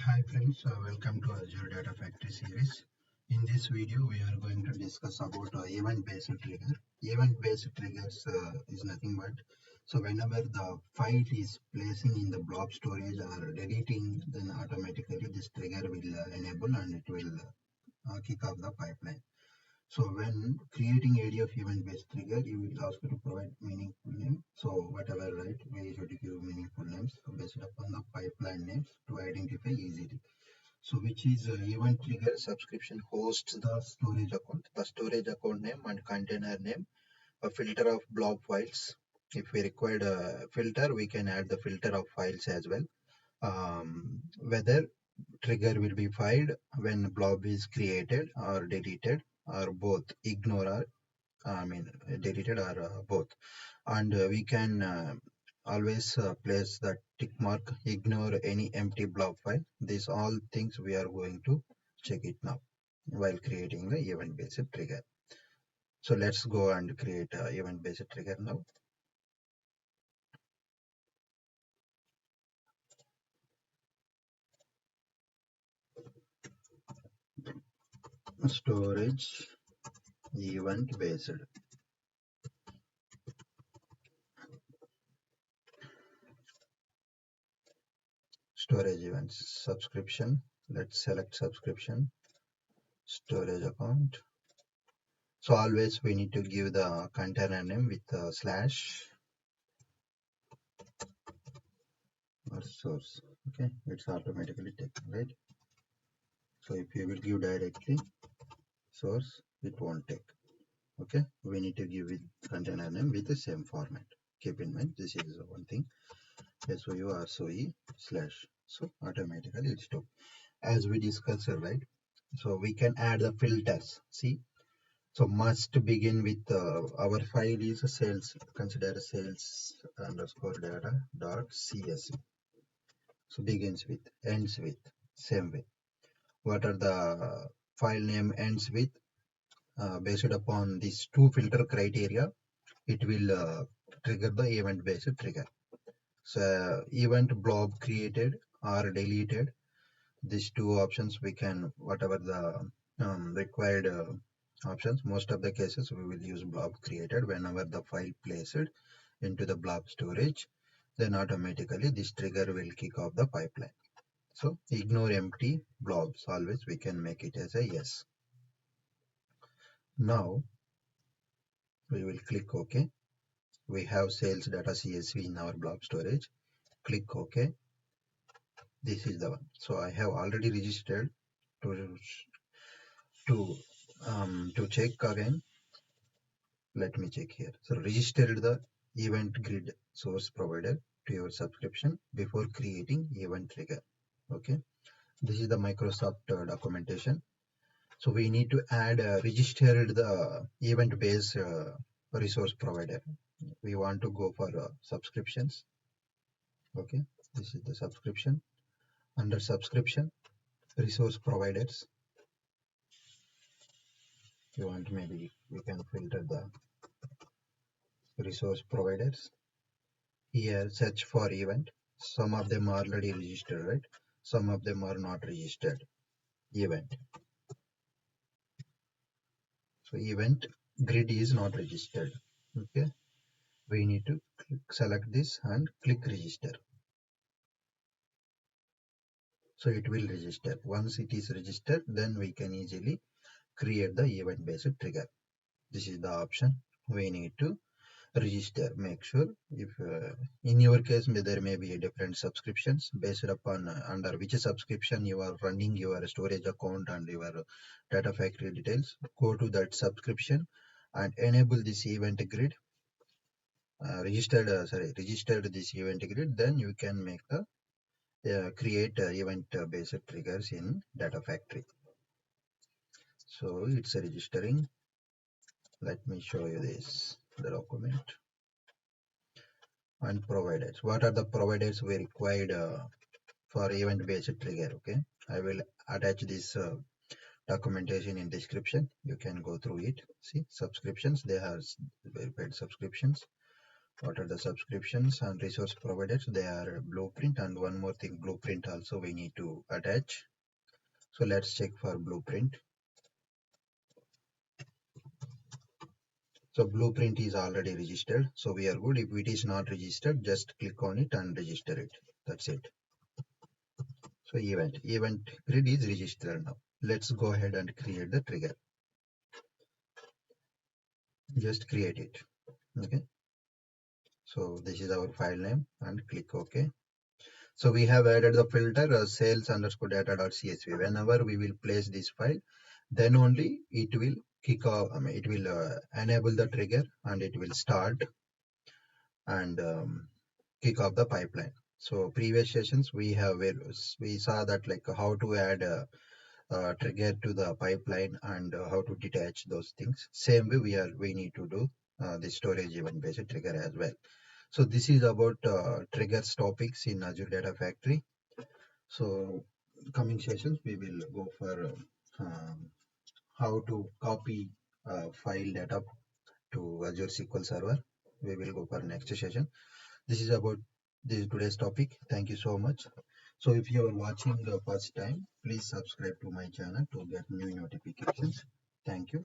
Hi friends, welcome to Azure Data Factory series. In this video, we are going to discuss about event-based trigger. Event-based triggers is nothing but whenever the file is placing in the blob storage or deleting, then automatically this trigger will enable and it will kick off the pipeline. So when creating ADF event-based trigger, you will ask to provide meaningful name. So whatever, right, we should give meaningful names based upon the pipeline names to identify easily. So which is event trigger subscription hosts the storage account name and container name, a filter of blob files. If we require a filter, we can add the filter of files as well. Whether trigger will be fired when blob is created or deleted or both, ignore or deleted or both. And we can always place the tick mark, ignore any empty blob file. These all things we are going to check it now while creating the event based trigger. So let's go and create a event based trigger now. Storage event based storage events subscription. Let's select subscription storage account. So always we need to give the container name with a slash or source. Okay, it's automatically taken, right? So if you will give directly source, it won't take. Okay, we need to give it container name with the same format. Keep in mind, this is one thing. SOU or SOE slash. So automatically it's took. As we discussed, right? So we can add the filters. See, so must begin with our file is sales. Consider sales underscore data dot CSV. So begins with, ends with, same way. What are the file name ends with? Based upon these two filter criteria, it will trigger the event based trigger. So event blob created or deleted, these two options we can, whatever the required options, most of the cases we will use blob created whenever the file placed into the blob storage, then automatically this trigger will kick off the pipeline. So ignore empty blobs, always we can make it as a yes. Now we will click OK. We have sales data CSV in our blob storage. Click OK. This is the one. So I have already registered to check again. Let me check here. So registered the event grid source provider to your subscription before creating event trigger. Okay. This is the Microsoft documentation. So we need to add registered the event based resource provider. We want to go for subscriptions. Okay, this is the subscription. Under subscription, resource providers. You want, maybe we can filter the resource providers. Here search for event. Some of them are already registered, right? Some of them are not registered. Event. So event grid is not registered. Okay, we need to select this and click register. So it will register. Once it is registered, then we can easily create the event based trigger. This is the option we need to register. Make sure if in your case there may be different subscriptions based upon under which subscription you are running your storage account and your data factory details. Go to that subscription and enable this event grid. Registered this event grid, then you can make the create event based triggers in Data Factory. So it's registering. Let me show you this, the document and providers. What are the providers we required for event based trigger? Okay, I will attach this documentation in description. You can go through it. See, subscriptions, they are verified subscriptions. What are the subscriptions and resource providers? They are blueprint, and one more thing, blueprint also we need to attach. So let's check for blueprint. So blueprint is already registered, so we are good. If it is not registered, just click on it and register it. That's it. So event grid is registered now. Let's go ahead and create the trigger. Just create it. Okay. So this is our file name and click OK. So we have added the filter sales underscore data.csv. Whenever we will place this file, then only it will kick off. It will enable the trigger and it will start and kick off the pipeline. So previous sessions we saw that like how to add a trigger to the pipeline and how to detach those things. Same way we need to do the storage event based trigger as well. So this is about triggers topics in Azure Data Factory. So coming sessions we will go for how to copy file data to Azure SQL Server. We will go for next session. This is about this today's topic. Thank you so much. So if you are watching the first time, please subscribe to my channel to get new notifications. Thank you.